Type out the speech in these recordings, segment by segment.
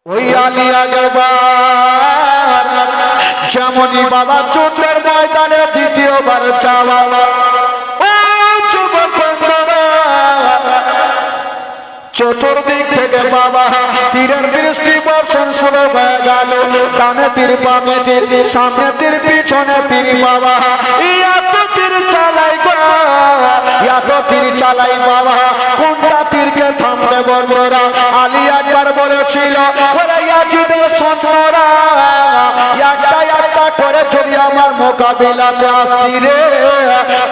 ওই আলিয়া গেবার যেমনই বাবা যুদ্ধের ময়দানে দ্বিতীয়বার চাওয়া চতুর্দিক থেকে বাবা তীরের বৃষ্টি বর্ষণ শুরু হয়ে গেল। ডানে তীর, বামে তীর, সামনে তীর, পিছনে তীর। বাবা এত তীর চালাই গো, এত তীর চালাই বাবা, কোনটা তীরকে থামবে বন্ধুরা? আলী একবার বলেছিল, ওরে ইয়াজিদের সৈন্যরা একটা একটা করে যদি আমার মোকাবিলাতে আসতি রে,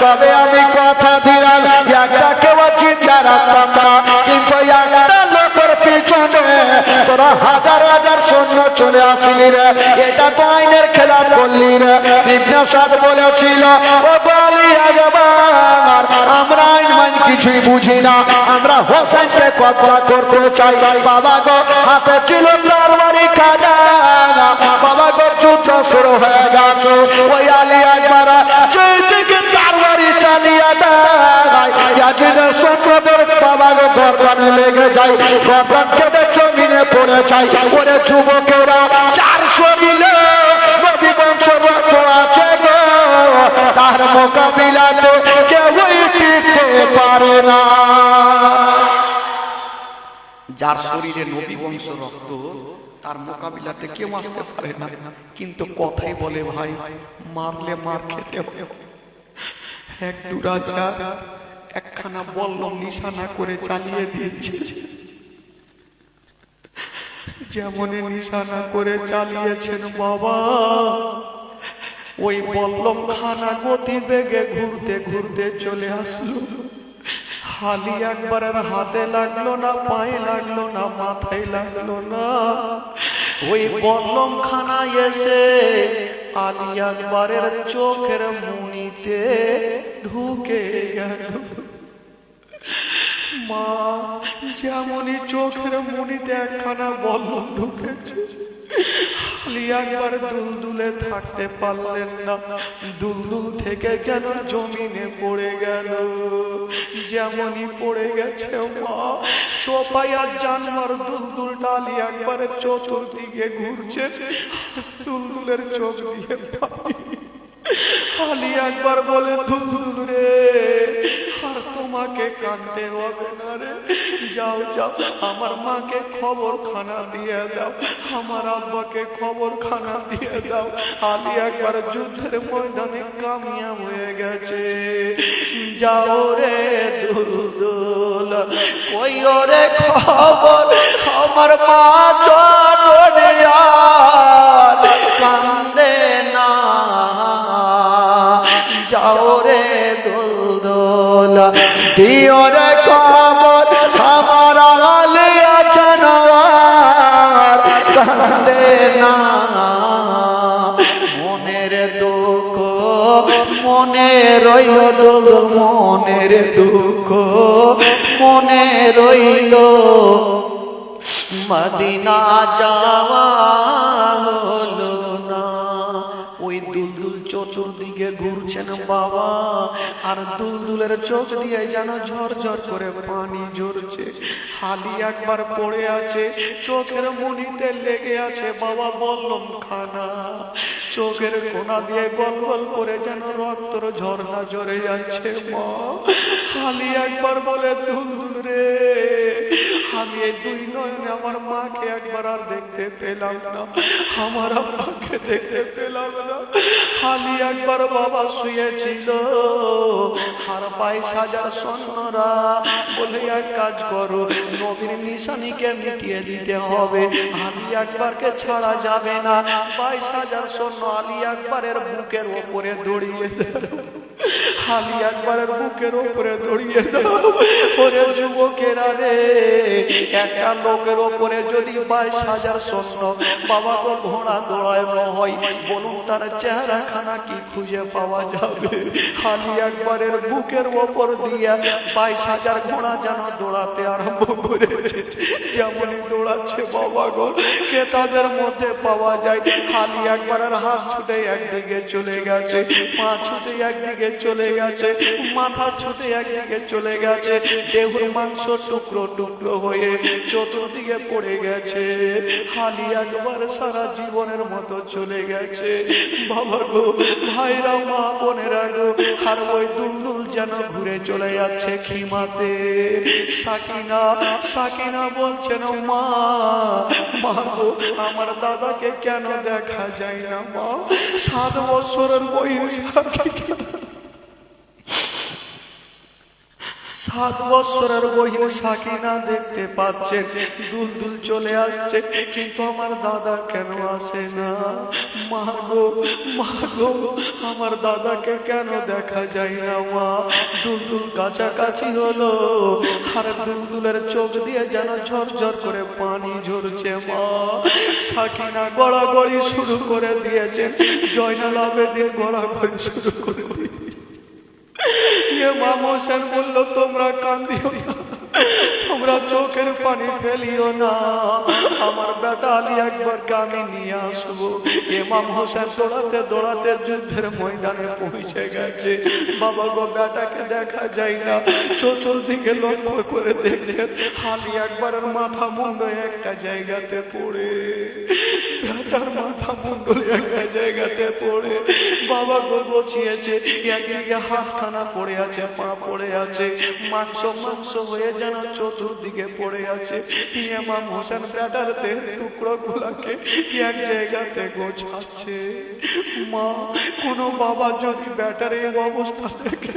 তবে আমি কথা দিলাম একটা কেউ চিন্তা রাখতাম না, কিন্তু একটা লোকের পিছনে তোরা হাজার হাজার সৈন্য চলে আসলি রে, এটা তো আইনের খেলাপ করলি রে। ইবনে সাদ বলেছিল, ও বলি একবার আমরা আইন মান কিছুই বুঝি না, আমরা হোসেনকে কবজা করতে চাই। বাবা গো হাতে ছিল তরবারি কাঁটা, বাবা গো যুদ্ধ শুরু হয়ে গেছে। ওই আলী একবার যেই দিকে তরবারি চালিয়ে দেয়, ইয়াজিদের সৈন্যদের বাবা গো গর্দানে লেগে যায়, গর্দান কেটে জমিনে পড়ে যায়। ওরে যুবকেরা, 400 মিলে নবী বংশ রক্ত আছে গো, তার মোকাবিলাতে কেউই টিকতে পারে না। যার শরীরে নবী বংশ রক্ত, তার মোকাবিলাতে কেউ আসতে পারে না। কিন্তু কথাই বলে ভাই, মারলে মার খেতে হবে। এক দু রাজা একখানা বল্লম নিশানা করে চালিয়ে দিয়েছে, যেমন নিশানা করে চালিয়েছেন বাবা, ওই বল্লম খানা গতি বেগে ঘুরতে ঘুরতে চলে আসলো। আলী আকবরের হাতে লাগলো না, পায়ে লাগলো না, মাথায় লাগলো না, ওই বল্লম খানা এসে আলী আকবরের চোখের মণিতে ঢুকে গেল। মা যেমনই চোখের মণিতে একখানা বল্লম ঢুকেছে, আলী আকবর দুলদুলে থাকতে পারলেন না, দুলদুল থেকে যেন জমিনে পড়ে গেল। যেমনই পড়ে গেছে মা, চোপাইয়া জানোয়ার দুলদুলটা আলী আকবরের চতুর্দিকে ঘুরছে, দুলদুলের চোখ দিয়ে পানি। আলী আকবর বলে, দুলদুল রে, আর তোমাকে কাঁদতে হবে না রে, যাও যাও আমার মাকে খবর খানা দিয়ে দাও, আমার আব্বাকে খবর খানা দিয়ে দাও। আলী আকবর যুদ্ধের ময়দানে কামিয়াব হয়ে গেছে। যাও রে দুলদুল, কই রে খবর আমার মা জননিয়ার কান্দে না, যাও রে দুলদুল দিও রে খবর আমার আলিয়া জানোয়ার কান্দে না। মনের দুঃখ মনে রইল দুলদুল, মনের দুঃখ মনে রইল, মদিনা যাওয়া হলো না। ওই দুলদুল চতুর্দিকে ঘুরছেন বাবা, আর দুলদুলের চোখ দিয়ে যেন ঝরঝর করে পানি ঝরছে। আলী আকবর পড়ে আছে, চোখের মণিতে লেগে আছে বাবা বল্লম খানা, চোখের কোনা দিয়ে গল গল করে যেন রক্তর ঝর্ণা ঝরে যাচ্ছে। মা আলী আকবর বলে, দুলদুল রে, আমি এই দুই নয়নে আমার মাকে একবার আর দেখতে পেলাম না, আমার আব্বাকে দেখতে পেলাম না। আলী আকবর বাবা শুয়েছিল, আর 22,000 সৈন্যরা বলে, এক কাজ করো, নবীর নিশানিকে মিটিয়ে দিতে হবে, আলী আকবরকে ছাড়া যাবে না। 22,000 সৈন্য আলী আকবরের বুকের ওপরে দড়িয়ে দেয়, আলী আকবরের বুকের উপরে দড়িয়ে দাও। ওরে যুবকেরা রে, একটা লোকের উপরে যদি 22,000 সৈন্য বাবা গো ঘোড়া দৌড়ানো হয়, বলুন তার চেহারা খানা কি খুঁজে পাওয়া যাবে? আলী আকবরের বুকের ওপর দিয়া 22,000 ঘোড়া যেন দৌড়াতে আরম্ভ করেছে। যেমনই দৌড়াচ্ছে বাবা গো, কেতাবের মধ্যে পাওয়া যায় আলী আকবরের হাত ছুটে একদিকে চলে গেছে, পা ছুটে একদিকে চলে গেছে, গেছে, মাথা ছুটে একদিকে চলে গেছে, দেহুর মাংস টুকরো টুকরো হয়ে চতুর্দিকে পড়ে গেছে। হালি একবার সারা জীবনের মতো চলে গেছে। বাবা গো, ভাইরা, মা বোনেরা গো, আর ওই দুলদুল যেন ঘুরে চলে যাচ্ছে খিমাতে। সাকিনা সাকিনা বলছেন, মা মা গো, আমার দাদাকে কেন দেখা যায় না মা? 7 বছরের বয়স, 7 বছরের বহিন সাকিনা দেখতে পাচ্ছেন দুলদুল চলে আসছে, কিন্তু আমার দাদা কেন আসে না? মা গো, মা গো, আমার দাদাকে কেন দেখা যায় না মা? দুলদুল কাছাকাছি হলো, আর দুলদুলের চোখ দিয়ে যেন ঝরঝর করে পানি ঝরছে মা। সাকিনা গড়াগড়ি শুরু করে দিয়েছেন, জয়নাল আবেদিন গড়াগড়ি শুরু করে দিয়েছে। ইমাম হোসেন বলল, তোমরা কান্দিও না, তোমরা চোখের পানি ফেলিও না, আমার বেটা আলী একবারকে আমি নিয়ে আসবো। ইমাম হোসেন দৌড়াতে দৌড়াতে যুদ্ধের ময়দানে পৌঁছে গেছে। বাবা গো, বেটাকে দেখা যায় না। চতুর্দিকে লক্ষ্য করে দেখলেন, আলী একবারের মাথা মুন্ড একটা জায়গাতে পড়ে, বেটার মাথা মুন্ডল একটা জায়গাতে পড়ে। বাবা গো বচিয়েছে, একদিকে হাতখানা পড়ে আছে, পা পড়ে আছে, মাংস মাংস হয়ে যেন চতুর্দিকে পড়ে আছে। ইমাম হোসেন বেটার দেহের টুকরো গুলাকে এক জায়গাতে গোছাচ্ছে। মা, কোন বাবা যদি বেটার এই অবস্থা দেখে,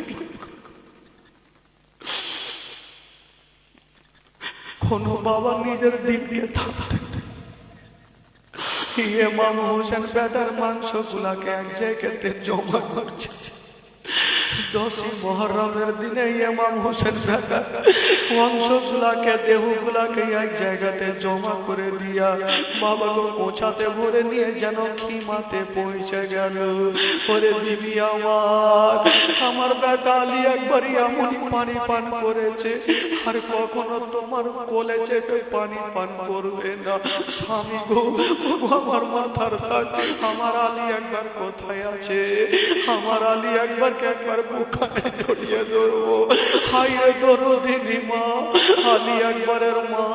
কোন বাবা নিজের দিনকে থাকতে, ইমাম হোসেন বেটার মাংস গুলাকে এক জায়গাতে জমা করছে। 10ই মুহররমের দিনে ইমাম হোসেন বেটা অংশগুলাকে, দেহগুলাকে এক জায়গাতে জমা করে দিয়া বাবা গো পৌঁছাতে ভরে নিয়ে যেন খিমাতে পৌঁছে গেল। ওরে বিবি আমার, আমার বেটা আলী একবারই এমনই পানি পান করেছে, আর কখনো তোমার কোলে চেপে পানি পান করবে না। স্বামী গো, আমার মাথার তাজ, আমার আলী একবার কোথায় আছে? আমার আলী একবারকে একবার বুকে জড়িয়ে ধরবো। হাইরে দরদিনী মা, আলী একবারের মা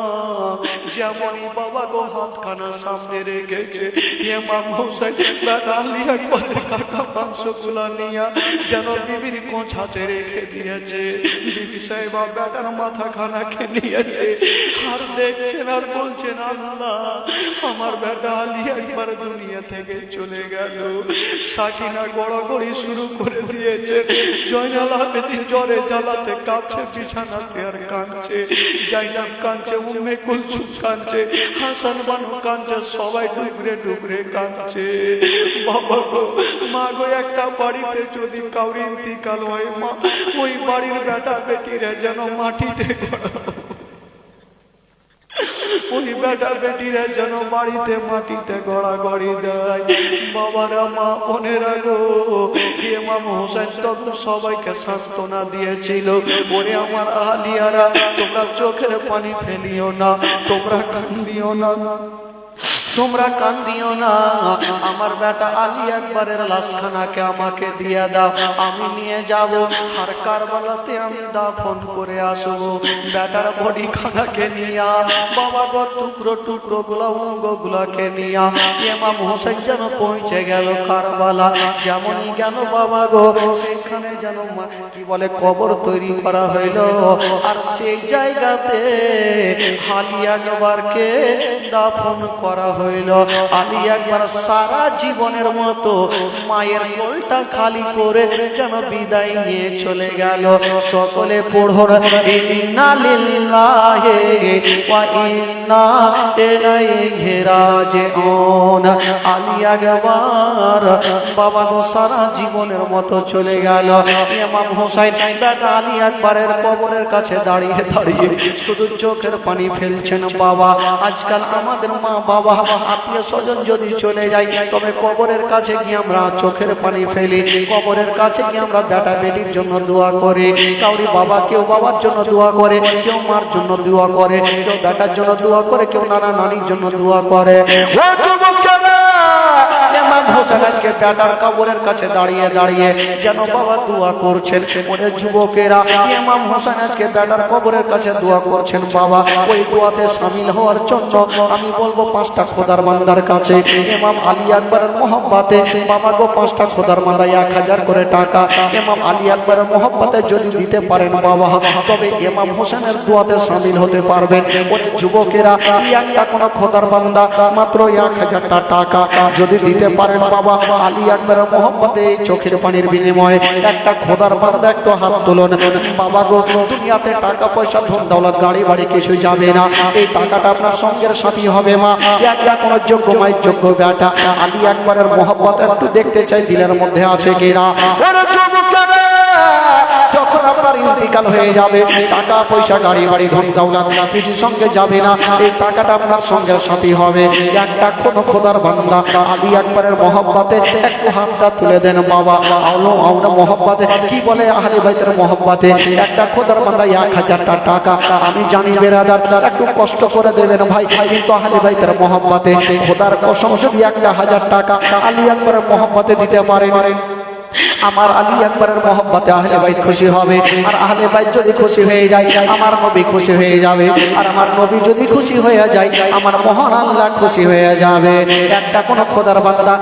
যেমনই বাবা গো হাতখানা সামনে রেখেছে, ইমাম হোসেন বেটা আলী একবারের কাটা মাংসগুলা নিয়ে যেন বিবির কোঁছাতে রেখে দিয়েছে। বিবি সাহেবা বেটার মাথা খানাকে নিয়েছে, আর দেখছেন আর বলছেন, আল্লাহ, আমার বেটা আলী একবার দুনিয়া থেকে চলে গেল। সাকিনা গড়াগড়ি শুরু করে দিয়েছে। জয়নাল আবেদিন জ্বরে জ্বালাতে কাঁপছে, বিছানাতে আর কাঁদছে। জাইনাব কাঁদছে, উম্মে কুলসুম কাঁদছে, হাসান বানু কাঁদছে, সবাই ডুবরে ডুবরে কাঁদছে। বাবা গো, মা গো, একটা বাড়িতে যদি কাউরি ইন্তিকাল হয় মা, ওই বাড়ির বেটা বেটিরা যেন মাটিতে গড়া, ওই বেটা বেটিরা যেন বাড়িতে মাটিতে গড়াগড়ি দেয়। বাবারা, মা বোনেরা গো, ইমাম হোসেন তখন সবাইকে সান্ত্বনা দিয়েছিল, ওরে আমার আলিয়ারা, তোমরা চোখের পানি ফেলিও না, তোমরা কান্দিও না, তোমরা কান্দিও না, আমার বেটা আলী একবারের লাশখানাকে আমাকে দিয়ে দাও, আমি নিয়ে যাব, আর কারবালাতে আমি দাফন করে আসবো। বেটার বডি খানাকে নিয়া বাবা গো টুকরো টুকরো গুলা অঙ্গ গুলাকে নিয়া ইমাম হোসেন যেন পৌঁছে গেল কারবালা। যেমনই গেল বাবা গো, সেখানে যেন কি বলে কবর তৈরি করা হইল, আর সেই জায়গাতে আলী একবারকে দাফন করা হইল। আলী একবার সারা জীবনের মতো মায়ের কোলটা খালি করে যেন বিদায় নিয়ে চলে গেল। সকলে পড়ুন, ইন্না লিল্লাহি ওয়া ইন্না ইলাইহি রাজিউন। আলী একবার বাবা গো সারা জীবনের মতো চলে গেল। ইমাম হোসেন বেটা আলী একবারের কবরের কাছে দাঁড়িয়ে দাঁড়িয়ে শুধু চোখের পানি ফেলছেন। বাবা, আজকাল আমাদের মা বাবা আত্মীয় স্বজন যদি চলে যায়, তবে কবরের কাছে গিয়ে আমরা চোখের পানি ফেলি, কবরের কাছে গিয়ে আমরা বেটা বেটির জন্য দোয়া করি। কাউরি বাবা, কেউ বাবার জন্য দোয়া করে, কেউ মার জন্য দোয়া করে, কেউ বেটার জন্য দোয়া করে, কেউ নানা নানির জন্য দোয়া করে। ইমাম হোসেন আজকে বেটার কবরের কাছে দাঁড়িয়ে দাঁড়িয়ে যেন বাবা দোয়া করছেন। ওরে যুবকেরা, ইমাম হোসেন আজকে বেটার কবরের কাছে দোয়া করছেন। বাবা ওই দোয়াতে শামিল হওয়ার জন্য আমি বলবো 5টা খোদার বান্দার কাছে ইমাম আলী আকবরের মহব্বতে বাবা গো 5টা খোদার বান্দা 1000 করে টাকা ইমাম আলী আকবরের মহব্বতে যদি দিতে পারেন বাবা, তবে ইমাম হোসেনের দোয়াতে শামিল হতে পারবেন। ওই যুবকেরা, একটা কোন খোদার বান্দা মাত্র 1000 টাকা যদি দিতে পারেন বাবা আলী আকবরের মহব্বতে চোখের পানির বিনিময়ে একটা খোদার বান্দা একটু হাত তুলুন। বাবা গো, দুনিয়াতে টাকা পয়সা ধন দৌলত গাড়ি বাড়ি কিছু যাবে না, এই টাকাটা আপনার সঙ্গের সাথী হবে মা। একটা কোন যোগ্য মায়ের যোগ্য বেটা আলী আকবরের মহব্বত একটু দেখতে চাই দিলের মধ্যে আছে কিনা। যখন আপনার ইন্তিকাল হয়ে যাবে, টাকা পয়সা গাড়ি বাড়ি ধন দৌলত কিছু সঙ্গে যাবে না, এই টাকাটা আপনার সঙ্গের সাথী হবে। একটা কোন খোদার বান্দা আলী আকবরের মহব্বতে একটু হাতটা তুলে দেন বাবা। আলো আওনা মহব্বতে কি বলে আহলে বাইতের মহব্বতে একটা খোদার বান্দা 1000 টাকা। আমি জানি বেরাদার একটু কষ্ট করে দেবেন ভাই, কিন্তু আহলে বাইতের মহব্বতে খোদার কসম যদি 1000 টাকা আলী আকবরের মহব্বতে দিতে পারেন, আমার আলী আকবরের মহব্বতে আহলে বাইত খুশি হবে। আর আহলে বাইত যদি খুশি হয়ে যায়, আমার নবী খুশি হয়ে যাবে। আর আমার নবী যদি খুশি হয়ে যায়, আমার মহান আল্লাহ খুশি হয়ে যাবে। একটা কোন খোদার বান্দা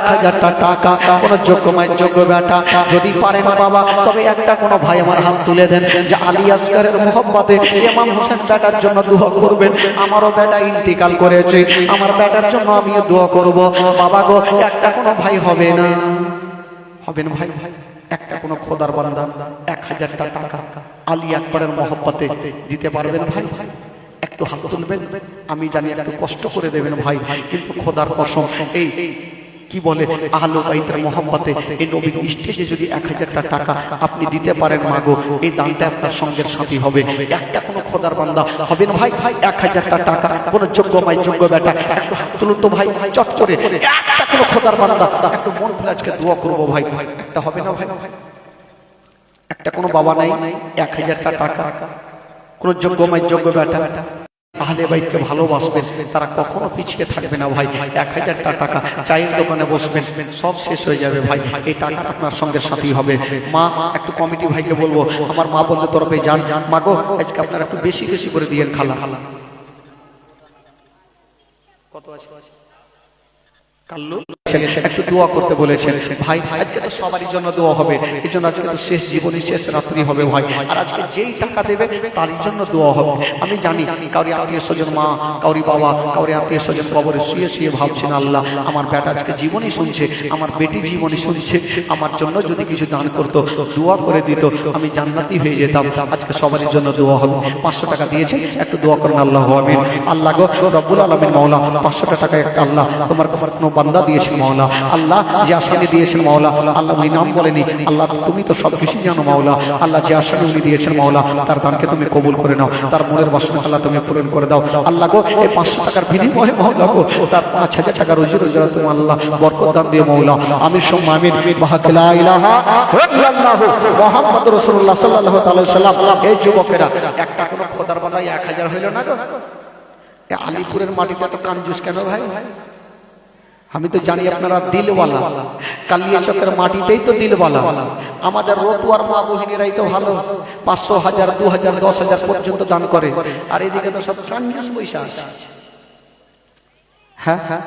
1000 টাকা কোন যোগ্য মায়ের যোগ্য বেটা যদি পারেন বাবা, তবে একটা কোন ভাই আমার হাত তুলে দেন যে আলী আসগরের মহব্বতে ইমাম হোসেন বেটার জন্য দোয়া করবেন। আমারও বেটা ইন্তিকাল করেছে, আমার বেটার জন্য আমিও দোয়া করব। বাবা গো, একটা কোন ভাই হবে না, হবেন ভাই। একটা কোন খোদার বান্দা 1000 টাকা আলী আকবরের মহব্বতে দিতে পারবেন ভাই? একটু হাত তুলবেন। আমি জানি একটু কষ্ট করে দেবেন ভাই, কিন্তু খোদার কসম এই কি বলে আহলে বাইতের মহব্বতে এই নবীর স্টেজে যদি 1000 টাকা আপনি দিতে পারেন মাগো, এই দানটা আপনার সঙ্গের সাথী হবে। একটা কোন খোদার বান্দা হবেন ভাই 1000 টাকা কোন যোগ্য মাই যোগ্য বেটা একটু হাত তুলুন তো ভাই চট করে। একটা কোন খোদার বান্দা একটু মন খুলে আজকে দোয়া করব ভাই, একটা হবে না ভাই? একটা কোন বাবা নাই 1000 টাকা কোন যোগ্য মাই যোগ্য বেটা আহলে বাইতকে ভালোবাসবেন, তারা কখনো পিছিয়ে থাকবে না ভাই। 1000 টাকা চায়ের দোকানে বসবেন, সব শেষ হয়ে যাবে ভাই, এই টাকাটা আপনার সঙ্গে সাথী হবে। মা একটু কমিটি ভাইকে বলবো, আমার মা বন্ধুর তরফে যান মা গো, আজকে আপনারা একটু বেশি বেশি করে দিয়েন খালা। কত আছে কাল্লু একটু দোয়া করতে বলেছেন ভাই। আজকে তো সবারই জন্য দোয়া হবে, এই জন্য আজকে তো শেষ জীবনী শেষ রাত্রি হবে ভাই। আর আজকে যেই টাকা দেবে তারই জন্য দোয়া হবে। আমি জানি কাউরি আত্মীয় স্বজন মা, কাউরি বাবা, কাউরি আত্মীয় স্বজন কবরে শুয়ে শুয়ে ভাবছেন আল্লাহ আমার বেটা আজকে জীবনী শুনছে, আমার বেটি জীবনী শুনছে, আমার জন্য যদি কিছু দান করতো, দোয়া করে দিত, আমি জান্নাতি হয়ে যেতাম। আজকে সবারই জন্য দোয়া হবে। 500 টাকা দিয়েছে, একটু দোয়া করেন আল্লাহ আমিন। আল্লাহ গো রব্বুল আলামিন মাওলা 500 টাকা একটা আল্লাহ তোমার ঘর কোনো বান্দা দিয়েছেন মাওলা, আল্লাহ যে আসামি দিয়েছেন মাওলা, আল্লাহ উনি নাম বলেনি, আল্লাহ তুমি তো সব কিছু জানো মাওলা, আল্লাহ যে আসামি উনি দিয়েছেন মাওলা তার দানকে তুমি কবুল করে নাও, তার মনের বাসনা আল্লাহ তুমি পূরণ করে দাও। আল্লাহ গো এই 500 টাকার বিনিময়ে মাওলা গো তার 5000 টাকা রোজি রোজগার তুমি আল্লাহ বরকত দান দিও মাওলা। আমিন সুম্মা আমিন। লা ইলাহা ইল্লাল্লাহু মুহাম্মাদুর রাসূলুল্লাহ সাল্লাল্লাহু আলাইহি ওয়াসাল্লাম। এই যুবকেরা, একটা কোন খোদার বান্দা 1000 হইল না গো? এই আলিপুরের মাটিতে তো কানজুস কেন ভাই? আমি তো জানি আপনারা দিলওয়ালা, কালিয়াচকের মাটিতেই তো দিলওয়ালা। আমাদের রতুয়ার মা বহিনীরাই তো ভালো, 500, 1000, 2000, 10,000 পর্যন্ত দান করে। আর এদিকে তো সব কানজুস পয়সা আছে। হ্যাঁ হ্যাঁ,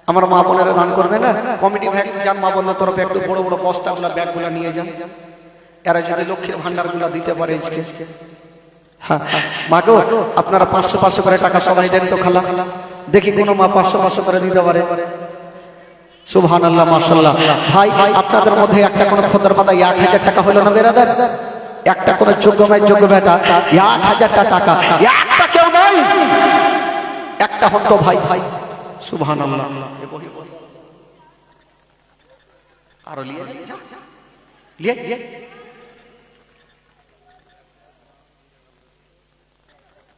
আমার মা বোনেরা দান করবে না? কমিটি ভাই যান, মা বোনের তরফে একটু বড় বড় বস্তাগুলা ব্যাগগুলা নিয়ে যান, এরা যদি লক্ষ্মীর ভান্ডারগুলা দিতে পারে। হ্যাঁ মা গো, আপনারা 500 করে টাকা সবাই দেন তো খালা, দেখি কোন মা 500 করে দিতে পারে। সুবহানাল্লাহ, মাশাআল্লাহ। ভাই আপনাদের মধ্যে একটা কোন খোদার বান্দা 1000 টাকা হলো না বেরাদার? একটা কোন যোগ্য মাই যোগ্য বেটা 1000 টাকা, একটা কেউ নাই, একটা হন তো ভাই। ভাই সুবহানাল্লাহ। আর লিয়ে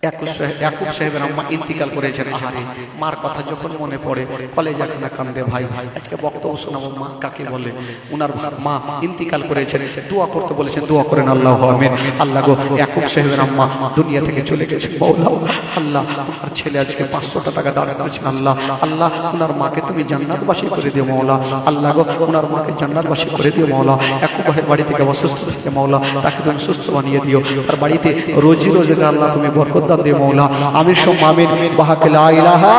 ইয়াকুব সাহেবের আম্মা ইন্তিকাল করেছেন। আহারে, মার কথা যখন মনে পড়ে কলেজা খানা কান্দে ভাই। আজকে বক্তব্য শোনাবো মা কাকে বলে। উনার মা ইন্তিকাল করেছেন, দোয়া করতে বলেছেন, দোয়া করেন আল্লাহু আমিন। আল্লাহ গো, ইয়াকুব সাহেবের আম্মা দুনিয়া থেকে চলে গেছে। মাওলা আল্লাহ, আমার ছেলে আজকে 500 টাকা দান করেছেন। আল্লাহ আল্লাহ, উনার মাকে তুমি জান্নাতবাসী করে দিও মাওলা। আল্লাহ গো, উনার মাকে জান্নাতবাসী করে দিও মাওলা। ইয়াকুব ভাইয়ের বাড়ি থেকে অসুস্থ থেকে মাওলা তাকে তুমি সুস্থ বানিয়ে দিও। তার বাড়িতে রোজি রোজগার আল্লাহ তুমি বরকত দান দিও মাওলা। আমিন সুম্মা আমিন। বাহাকে লা ইলাহা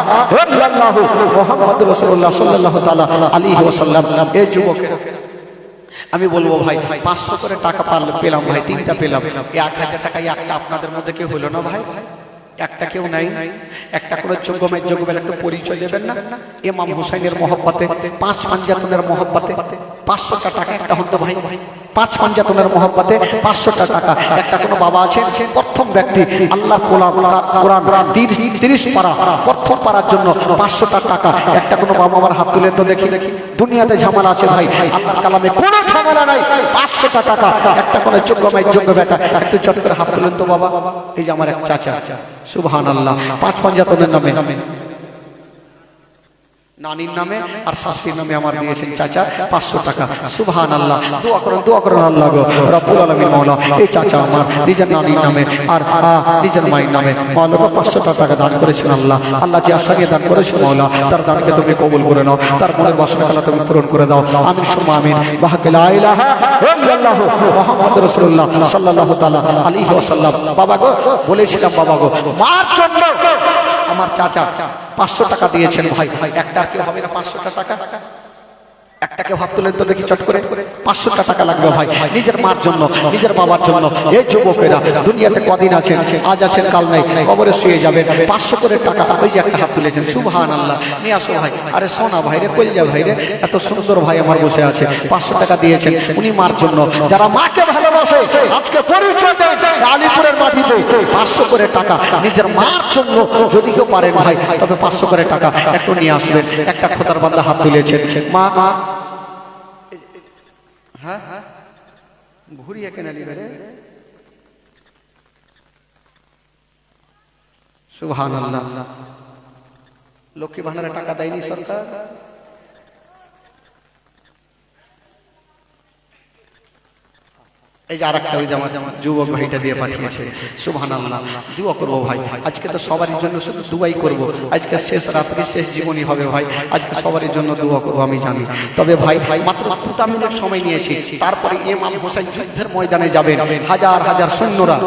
ইল্লাল্লাহু মুহাম্মাদুর রাসূলুল্লাহ সাল্লাল্লাহু তাআলা আলাইহি ওয়াসাল্লাম। এই যুবকেরা আমি বলবো ভাই, 500 করে টাকা পেলাম ভাই, 3টা পেলাম। 1000 টাকা একটা আপনাদের মধ্যে কেউ হলো না ভাই? একটা কেউ নাই? একটা করে যোগ্যমের একটু পরিচয় দেবেন না? ইমাম হুসাইনের মহব্বতে, 5 পাঞ্জাতনের মহব্বতে 500টা টাকা একটা হতো ভাই। 5 পাঞ্জাতনের মহব্বতে 500টা টাকা। একটা কোনো বাবা আছে, প্রথম ব্যক্তি আল্লাহর কোরআন 30 পারা প্রথম পারার জন্য 500টা টাকা। একটা কোনো বাবা আমার হাত তুলে তো দেখি। দুনিয়াতে ঝামেলা আছে ভাই, আল্লাহর কালামে কোনো ঝামেলা নাই। 500টা টাকা একটা কোনো যোগ্য বেটা, একটু চট করে হাত তুলেন তো বাবা। এই যে আমার এক চাচা, সুবহানাল্লাহ, 5 পাঞ্জাতনের নামে, নানির নামে আর শাশুড়ির নামে আমার দিয়েছেন চাচা 500 টাকা। সুবহানাল্লাহ, দোয়া করেন আল্লাহ গো রব্বুল আলামিন মাওলা, এই চাচা আমার নিজের নানির নামে আর নিজের মায়ের নামে মাওলা 500 টাকা দান করেছেন। আল্লাহ আল্লাহ যে আশা নিয়ে দান করেছেন মাওলা, তার দানকে তুমি কবুল করে নাও, তার মনের বাসনা আল্লাহ তুমি পূরণ করে দাও। আমিন সুম্মা আমিন। বাহাকে লা ইলাহা ইল্লাল্লাহু মুহাম্মাদুর রাসূলুল্লাহ সাল্লাল্লাহু তাআলা আলাইহি ওয়াসাল্লাম। বাবা গো, বলেছিলাম বাবা গো, মার জন্য আমার চাচা 500 টাকা দিয়েছেন ভাই। একটা কি হবে না 500 টাকা? একটাকে ভাব তুলেন তো দেখি চট করে। 500 টাকা লাগবে ভাই, নিজের মার জন্য, নিজের বাবার জন্য। এই যুবকেরা দুনিয়াতে কদিন আছেন, আজ আছেন কাল নাই, কবরে শুয়ে যাবেন। 500 করে টাকা, ওই যে একটা হাত তুলেছেন, সুবহানাল্লাহ। নিয়ে আসো ভাই। আরে সোনা ভাই রে, কইলা ভাই রে, এত সুন্দর ভাই আমার বসে আছে, 500 টাকা দিয়েছেন উনি মার জন্য। যারা মাকে ভালোবাসে আজকে পরিচয় দেয় আলিপুরের মাটিতে, 500 করে টাকা নিজের মার জন্য। যদি কেউ পারেন ভাই, তবে 500 করে টাকা একটু নিয়ে আসবেন। একটা খোদার বান্দা হাত তুলেছেন, মা হ্যাঁ ঘুরিয়ে কেন নিবে রে? সুবহানাল্লাহ। লক্ষ্মী ভান্ডারে টাকা দেয়নি সরকার? এই যে আরেকটা ওই জামা যুবক ভাইটা দিয়ে পাঠিয়েছে, সুবহানাল্লাহ। দোয়া করবো ভাই, আজকে তো সবারই জন্য শুধু দুয়াই করবো। আজকে শেষ রাত্রি, শেষ জীবনী হবে ভাই। আজকে সবারই জন্য দোয়া করবো আমি জানি। তবে ভাই মাত্র 2টা মিনিট সময় নিয়েছি, তারপরে ইমাম হোসেন যুদ্ধের ময়দানে যাবেন, হাজার হাজার সৈন্যরা।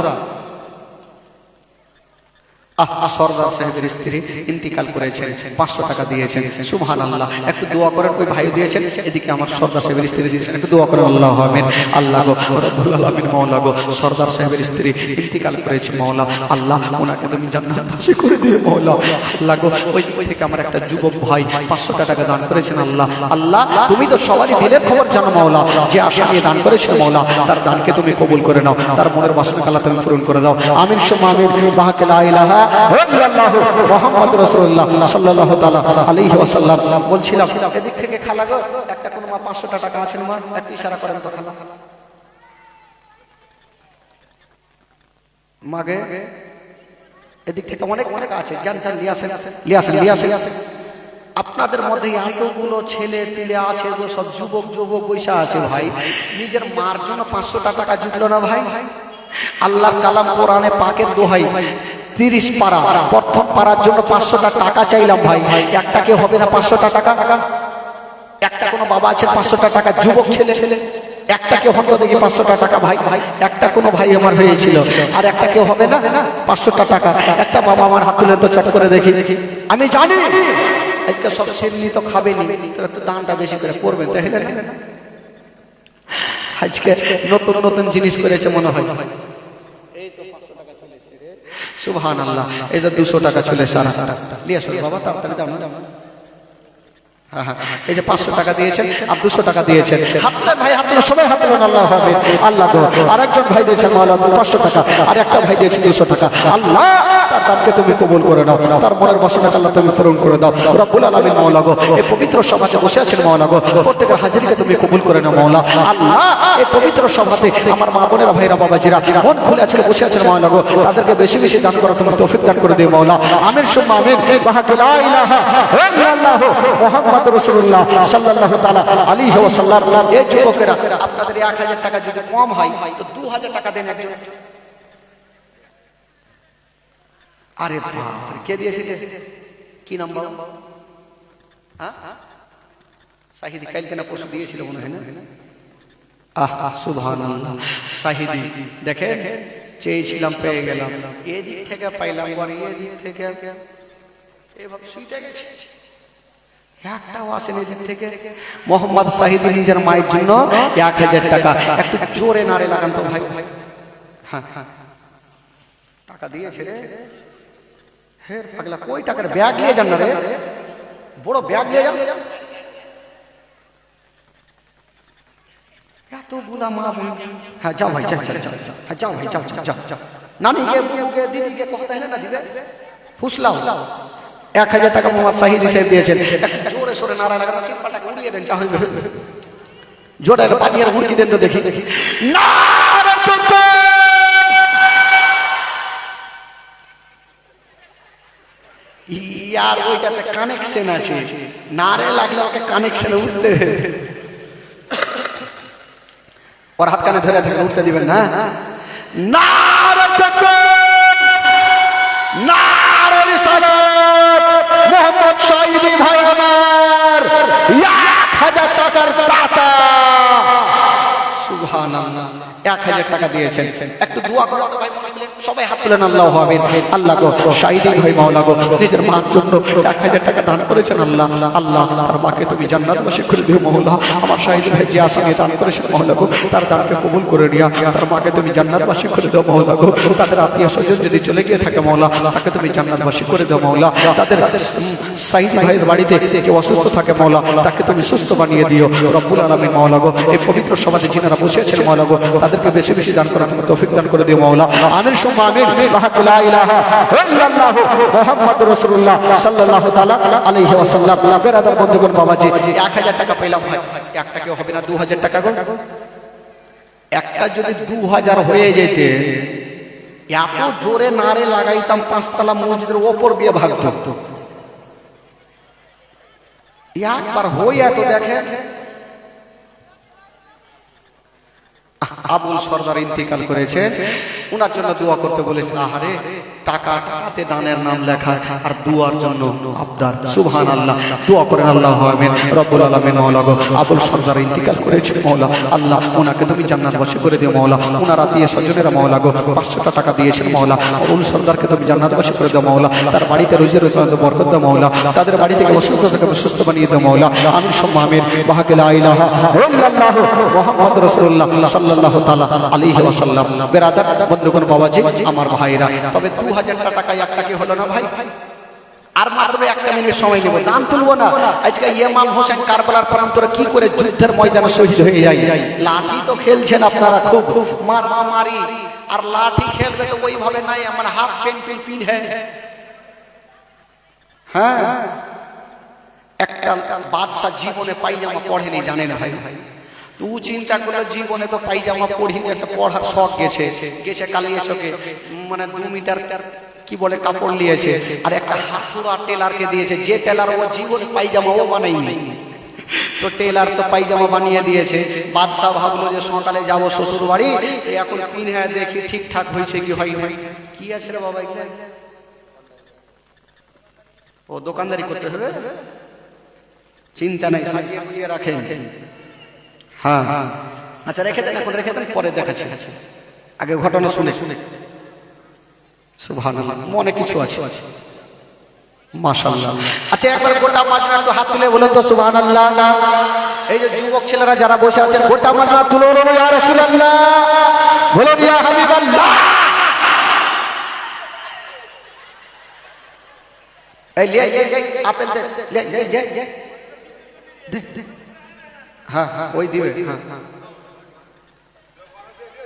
সরদার সাহেবের স্ত্রী ইন্তিকাল করেছেন, 500 টাকা দিয়েছেন, সুবহানাল্লাহ। একটু দোয়া করেন, ওই ভাই দিয়েছেন, এদিকে আমার সরদার সাহেবের স্ত্রী দিয়েছেন, একটু দোয়া করেন। আল্লাহ আমিন। আল্লাহ গো রব্বুল আলামিন মাওলা গো, সরদার সাহেবের স্ত্রী ইন্তিকাল করেছে মাওলা, আল্লাহ ওনাকে তুমি জান্নাতবাসী করে দিও মাওলা। আল্লাহ গো, ওই থেকে আমার একটা যুবক ভাই 500 টাকা দান করেছেন। আল্লাহ আল্লাহ, তুমি তো সবারই দিলের খবর জানো মাওলা, যে আশা নিয়ে দান করেছেন মাওলা, তার দানকে তুমি কবুল করে নাও, তার মনের বাসনা আল্লাহ তুমি পূরণ করে দাও। আমিন সুম্মা আমিন। বাহাকে লা ইলাহা ইল্লাল্লাহু মুহাম্মাদুর রাসূলুল্লাহ সাল্লাল্লাহু তাআলা আলাইহি ওয়াসাল্লাম। বলছিলাম এদিক থেকে খালা গো, একটা কোন মা 500 টাকা আছেন মা, একটু ইশারা করেন তো খালা। মাগে এদিক থেকে অনেক আছে, জান লিয়ে আসেন। আপনাদের মধ্যে এতগুলো ছেলে পিলে আছে, সব যুবক বৈশা আছে ভাই, নিজের মার জন্য 500 টাকা জুটলো না ভাই? আল্লাহর কালাম কোরআনে পাকের দোহাই, 30 পারা প্রথম পারার জন্য 500 টাকা চাইলাম ভাই। একটা কেউ হবে না 500 টাকা? একটা কোনো বাবা আছে 500 টাকা, যুবক ছেলে একটা কেউ হতো দেখি 500 টাকা ভাই। একটা কোনো ভাই আমার হয়েছিল, আর একটা কেউ হবে না 500 টাকা? একটা বাবা আমার হাত তুলে তো চট করে দেখি। আমি জানি আজকে সব সেমনি তো খাবেনি, তো একটু দানটা বেশি করে করবেন, তাহলে আজকে নতুন জিনিস করেছে মনে হয়। সুবহানাল্লাহ। এই তো 200 টাকা চলে সারা লিয়ে আসো বাবা, তাড়াতাড়ি দাও না। এই যে 500 টাকা দিয়েছেন আর 200 টাকা দিয়েছেন, হাত তুলেন ভাই, হাত তুলেন, সবাই হাত তুলেন। আল্লাহ হবে আল্লাহ গো। আরেকজন ভাই দিয়েছেন মাওলা 500 টাকা, আর একটা ভাই দিয়েছে 200 টাকা। আল্লাহ তার দানকে তুমি কবুল করে নাও, তার মনের বাসনা আল্লাহ তুমি পূরণ করে দাও রব্বুল আলামিন। মাওলা গো, এই পবিত্র সভাতে বসে আছেন মাওলা গো, প্রত্যেকের হাজিরকে তুমি কবুল করে নাও মাওলা। আল্লাহ এই পবিত্র সভাতে আমার মা বোনেরা, ভাইরা, বাবাজিরা মন খুলে আজকে বসে আছেন মাওলা গো, তাদেরকে বেশি বেশি দান করা তুমি তৌফিক দান করে দিও মাওলা। আমিন সুম্মা আমিন। লা ইলাহা ইল্লাল্লাহু মুহাম্মাদুর রাসূলুল্লাহ সাল্লাল্লাহু তাআলা আলাইহি ওয়াসাল্লাম। এই যুবকেরা, আপনাদের 1000 টাকা যদি কম হয় তো 2000 টাকা দেন একজন। আরে বাপ, কে দিয়েছে? কি নাম বলো? হ্যাঁ, শাহিদি কালকে না পরশু দিয়েছিল মনে হয় না? আহা সুবহানাল্লাহ। শাহিদি দেখেন, চেয়েছিলাম পেয়ে গেলাম, এদিক থেকে পাইলাম, এদিক থেকে এভাবে শুইতে গেছে, একটাও আসেনি এদিক থেকে। মোহাম্মদ শাহিদি নিজের মায়ের জন্য 1000 টাকা, একটু জোরে নারে লাগান তো ভাই। হ্যাঁ হ্যাঁ, টাকা দিয়েছে রে। হে পাগলা, কই টাকার ব্যাগ নিয়ে যান না রে, বড় ব্যাগ নিয়ে যান। এতগুলা মা বোন, হ্যাঁ যাও ভাই, যাও যাও, হ্যাঁ যাও ভাই, যাও যাও যাও। নানিকে, বুকে, দিদিকে কথা হলে না দিবে, ফুসলাও। 1000 টাকা মোহাম্মদ শাহিদি সাহেব দিয়েছেন, জোরে সোরে নারা লাগান, 3 টাকা উড়িয়ে দেন, যা হইবে জোরে পানির হুড়কি দেন তো দেখি। নারা তো ইয়ার ওইটাতে কানেকশন আছে, নারে লাগলে ওকে কানেকশনে উঠতে, ওর হাত কানে ধরে ধরে উঠতে দিবেন না। নারে নারে রিসালাত, মোহাম্মদ শাহিদি ভাই আমার 1000 টাকার দাতা। সুবহানাল্লাহ, 1000 টাকা দিয়েছেন। একটু দোয়া করো তো ভাই, সবাই হাত তুলেন। আল্লাহু আমিন। আল্লাহ গো, শাহিদি ভাই মাওলা গো, নিজের মার জন্য 1000 টাকা দান করেছেন। আল্লাহ আল্লাহ, তার মাকে তুমি জান্নাতবাসী করে দিও মাওলা। আমার শাহিদি ভাই যে আসামে দান করেছেন মাওলা গো, তার দানকে কবুল করে নিয়া তার মাকে তুমি জান্নাতবাসী করে দাও মাওলা গো। তাদের আত্মীয় স্বজন যদি চলে গিয়ে থাকে মাওলা, তাকে তুমি জান্নাতবাসী করে দাও মাওলা। তাদের শাহিদি ভাইয়ের বাড়িতে কেউ অসুস্থ থাকে মাওলা, তাকে তুমি সুস্থ বানিয়ে দিও রব্বুল আলামিন মাওলা গো। এই পবিত্র সমাজে যিনারা বসে আছেন মাওলা গো, তাদেরকে বেশি বেশি দান করা তুমি তৌফিক দান করে দিও মাওলা। আমিন সুম্মা আমিন। লা ইলাহা ইল্লাল্লাহু মুহাম্মাদুর রাসূলুল্লাহ সাল্লাল্লাহু তাআলা আলাইহি ওয়াসাল্লাম। বেরাদার বন্ধুগণ, বাবাজি 1000 টাকা পেলাম ভাই, একটা কেউ হবে না 2000 টাকা গো। একটা যদি 2000 হয়ে যেতে, এত জোরে নারে লাগাইতাম 5 তলা মসজিদের ওপর দিয়ে ভাগতো। একবার হইয়া তো দেখেন, আবুল সরদার ইন্তিকাল করেছে, ওনার জন্য দোয়া করতে বলেছেন। আহারে, টাকাতে দানের নাম লেখা আর দুয়ার জন্য আবদার। সুবহানাল্লাহ, দোয়া করেন। আল্লাহু আমিন। রব্বুল আলামিন মাওলা গো, আবুল সরদার ইন্তিকাল করেছে মাওলা, আল্লাহ ওনাকে তুমি জান্নাতবাসী করে দিও মাওলা। ওনার আত্মীয় স্বজনেরা মাওলা গো 500 টাকা দিয়েছেন মাওলা, আবুল সরদারকে তুমি জান্নাতবাসী করে দাও মাওলা। তার বাড়িতে রোজি রোজগার বরকত দাও মাওলা, তাদের বাড়ি থেকে অসুস্থ থেকে সুস্থ বানিয়ে দাও মাওলা। আমিন সুম্মা আমিন। বাহাকে লা ইলাহা ইল্লাল্লাহু মুহাম্মাদুর রাসূলুল্লাহ সাল্লাল্লাহু তাআলা আলাইহি ওয়াসাল্লাম। বেরাদার বন্ধুগণ, বাবাজি আমার ভাইরা, তবে 2000 টাকা একটা কি হলো না ভাই? আর মাত্র 1 মিনিট সময় নেব, দান তুলবো না। আজকে ইমাম হোসেন কারবালার প্রান্তরে কি করে যুদ্ধের ময়দানে শহীদ হয়ে যায়। লাঠি তো খেলছেন আপনারা, খুব মারি, আর লাঠি খেলবে তো ওইভাবে নাই, আমার হাফ প্যান্ট পিনহেন। হ্যাঁ, একটা বাদশা জীবনে পায়জামা পড়েনি, জানেন ভাই? তু চিন্তা করলো জীবনে তো পায়জামা পড়িনি, একটা পড়ার শখ গেছে কালিয়ে চোখে, মানে 2 মিটার কি বলে কাপড় নিয়েছে, আর একটা হাতুড়া টেলারকে দিয়েছে। যে টেলার ও জীবন পায়জামাও বানায়নি, তো টেলার তো পায়জামা বানিয়ে দিয়েছে। বাদশাহ ভাবলো যে সকালে যাবো শ্বশুর বাড়ি, এখন পিনহা দেখি ঠিকঠাক হয়েছে কি হয় না। কি আছে রে বাবা, ও দোকানদারি করতে হবে, চিন্তা নাই, সাজিয়ে রাখেন। হ্যাঁ আচ্ছা, রেখে দেন, এখন রেখে দেন, পরে দেখাচ্ছি। আগে ঘটনা শুনে সুবহানাল্লাহ, মনে কিছু আছে মাশাআল্লাহ। আচ্ছা, একবার গোটা মাজমা তো হাত তুলে বলেন তো সুবহানাল্লাহ। এই যে যুবক ছেলেরা যারা বসে আছেন, গোটা মাজমা তুলে বলুন ইয়া রাসূলুল্লাহ, বলুন ইয়া হাবিবাল্লাহ। এই লে আপেল দে, লে হ্যাঁ হ্যাঁ ওই দিবে, হ্যাঁ হ্যাঁ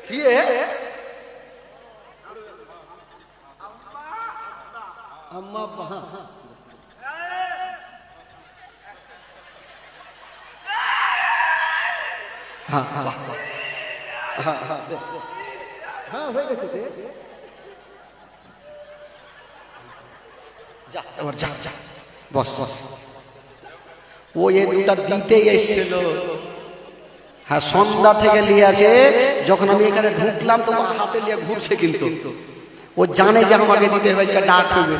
দিয়ে আম্মা হ্যাঁ হ্যাঁ হ্যাঁ হ্যাঁ হ্যাঁ হয়ে গেছে যা এবার যা যা বস বস ও এই দুটা দিতেই এসেছিল। হ্যাঁ সন্ধ্যা থেকে নিয়ে আসে, যখন আমি এখানে ঢুকলাম তো হাতে নিয়ে ঘুরছে, কিন্তু ও জানে যে আমাকে দিতে হবে, ডাক হবে,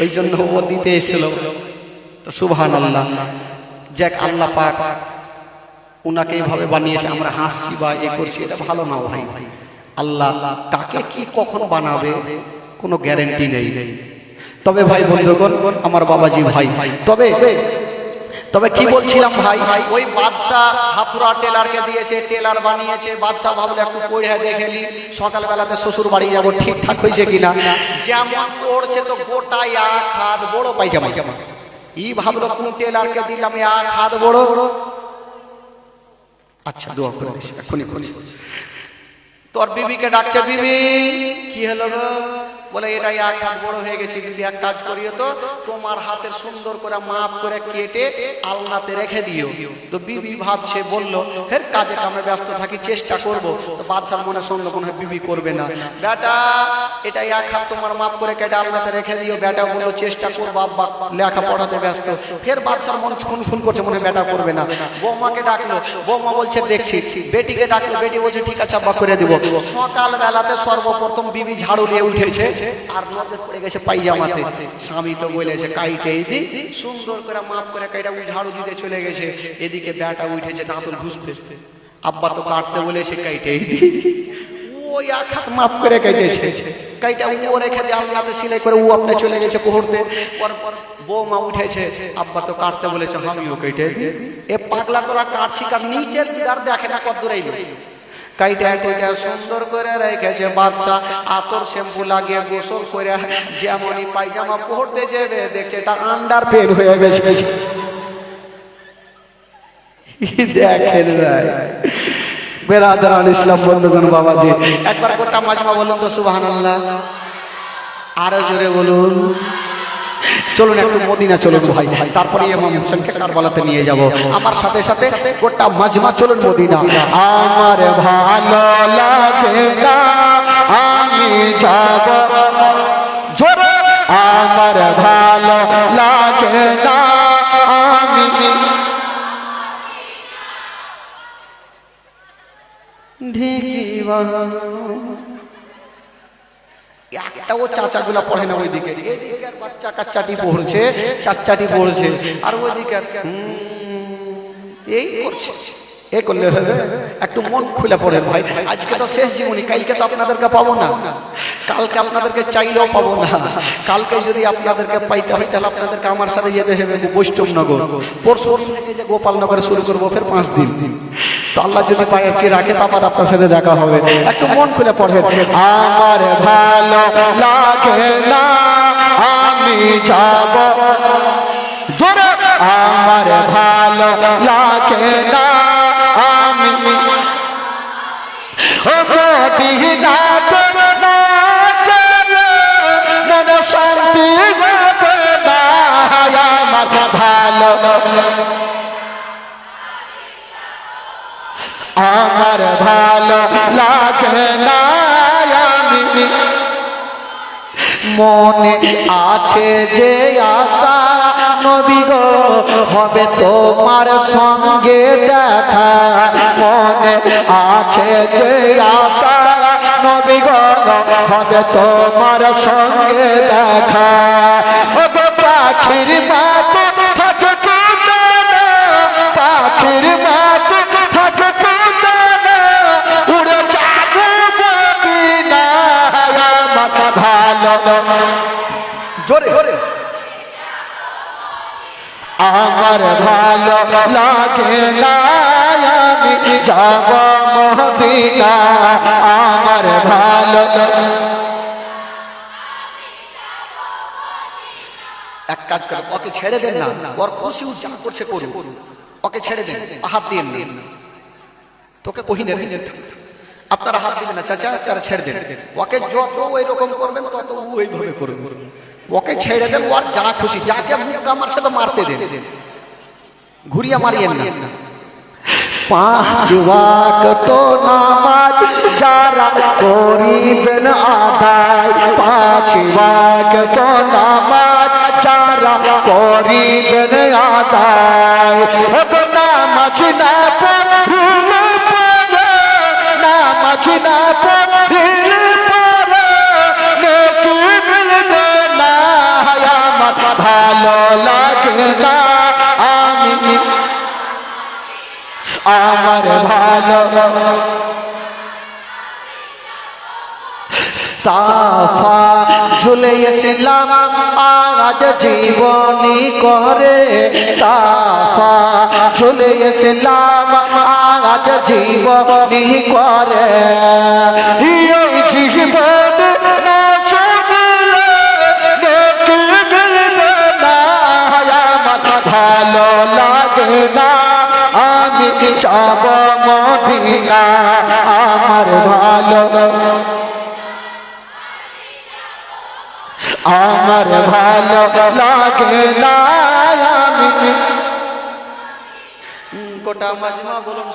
ওই জন্য ও দিতে এসেছিল। সুবহানাল্লাহ। যাক আল্লাহ পাক উনাকে এইভাবে বানিয়েছে, আমরা হাসছি বা এ করছি, এটা ভালো না ভাই। আল্লাহ কাকে কি কখন বানাবে কোনো গ্যারান্টি নেই। তবে ভাই বন্ধুগণ, আমার বাবাজি ভাই, তবে তবে কি বলছিলাম ভাই, ওই বাদশা হাতুরা টেলারকে দিয়েছে, টেলার বানিয়েছে। বাদশা ভাবলো একটু পড়ে দেখে নি, সকালবেলাতে শ্বশুর বাড়ি যাবো, ঠিকঠাক হয়েছে কিনা। যেমন পড়ছে তো গোটা এক হাত বড় পায়জামা। ই ভাবলো কোন টেলারকে দিলাম এক হাত বড়। আচ্ছা দোয়া করে দিস এখনই খুলি। তোর বিবিকে ডাকছে, বিবি কি হলো গো? বলে এটা এক হাত বড় হয়ে গেছে, বিবি এক কাজ করিও তো, তোমার হাতের সুন্দর করে মাপ করে কেটে আলনাতে রেখে দিও। তো বিবি ভাবছে, বলল ফের কাজে কামে ব্যস্ত থাকি, চেষ্টা করব। তো বাদশার মনে সন্দেহ, মনে হয় বিবি করবে না। বেটা এটা এক হাত তোমার মাপ করে কেটে আলনাতে রেখে দিও। বেটা বললো চেষ্টা করবো, আব্বা লেখা পড়াতে ব্যস্ত। ফের বাদশার মন খুন করছে, মনে হয় বেটা করবে না। বৌমাকে ডাকলো, বৌমা বলছে দেখছি। বেটিকে ডাকলো, বেটি বলছে ঠিক আছে আব্বা করে দিব। সকাল বেলাতে সর্বপ্রথম বিবি ঝাড়ু দিয়ে উঠেছে, আর নজর পড়ে গেছে পায়জামাতে। স্বামী তো বলেছে কাইটে দি, সুন্দর করে মাপ করে কাইটা ওই ঝাড়ু দিতে চলে গেছে। এদিকে বেটা উঠেছে দাঁতন ঘুষতে, আব্বা তো কাটতে বলেছে কাইটে দি, ওই এক হাত মাপ করে কেটেছে। কাইটা ও রেখে দিয়ে আলনাতে সেলাই করে ও আপনি চলে গেছে পড়তে। পর বৌমা উঠেছে, আব্বা তো কাটতে বলেছে, আমিও কেটে দি। এ পাগলা তোরা কাটছি কার নিচের জিগার দেখে না কত দূরে কাইটা কইটা সুন্দর করে রেখেছে। বাদশা আতর শ্যাম্পু লাগিয়ে গোসল করে যেমনই পায়জামা পরতে যাবে, দেখছে এটা আন্ডার পেন হয়ে গেছে। দেখেন ভাই বেরাদারান ইসলাম বন্ধুগণ, বাবাজি একবার গোটা মাজমা বলুন তো সুবহানাল্লাহ, আরো জোরে বলুন। চলুন একটু মদিনা চলুন ভাই, তারপরে ইমাম হোসেনকে কারবালাতে নিয়ে যাব। আমার সাথে সাথে গোটা মাজমা চলুন মদিনা। আমার ভালো লাগে না আমি যাব জোরে, আমার ভালো লাগে না আমি ঢেকিবা। একটা ও চাচাগুলা পড়ে না ওইদিকে, এদিকে বাচ্চা কাচ্চাটি পড়ছে, চাচাটি পড়ছে, আর ওইদিকে এই করছে। এ করলে হবে, একটু মন খুলে পড়েন ভাই। আজকে তো শেষ জীবনী, কালকে তো আপনাদেরকে পাবো না, কালকে আপনাদেরকে চাইলেও পাবো না। কালকে যদি আপনাদেরকে পাইতে হয় তাহলে আপনাদেরকে আমার সাথে যেতে হবে বৈষ্ণবনগর। পরশু থেকে যে গোপালনগরে শুরু করবো, ফের 5 দিন। তো আল্লাহ যদি পাইছি রাখে, তারপর আপনার সাথে দেখা হবে। একটু মন খুলে পড়েন। আমার ভালো লাগে না আমি যাব জোরে, আমার ভালো লাগে না আমি মদিনা না গেলে মনে শান্তি হবে না। আমার ভালো আমার ভালো লাগে না আমি মনে আছে যে আশা নবী গো হবে তোমার সঙ্গে দেখা। মনে আছে যে আশা নবী গো হবে তোমার সঙ্গে দেখা। ও গো পাখির মত থাকে না, পাখির মত থাকে না, উড়ে যাবে মদিনা। আমার ভালো জোরে জোরে, আমার ভালো লাগে না আমি যাব মদিনা। আমার ভালো এক কাজ করে ওকে ছেড়ে দেন না, ওর খুশি যা করছে করুন। ওকে ছেড়ে দেন, হাত দিয়ে নেন, তোকে কহিনে আপনারা হাত দিবেন না চাচা, তারা ছেড়ে দেন। ওকে যত ওই রকম করবেন তত ওইভাবে করবেন। ওকে ছেড়ে দেন, ওর যা খুশি, যাকে মুক্কা মারছে তো মারতে দেন, ঘুরিয়া মারিয়েন না। পাঁচ ওয়াক্ত নামাজ যারা করিবেন আদায়, পাঁচ ওয়াক্ত নামাজ যারা করিবেন আদায়, নামাজ না পড়িলে পরে, নামাজ না পড়িলে পরে নেকি মিলবে না, আমার ভালো লাগে না, আমার ভালো তাফা ঝুলে এসলাম আজ জীবনী করে, তাফা ঝুলে এসলাম আজ জীবনী করে, এই জীবন না চলে নেকি মিলবে না, আমার ভালো লাগে না, আমি যাব মদিনা, আমার ভালো, আমার ভালো লাগে না, আমি গোটা মাজমা বলুন।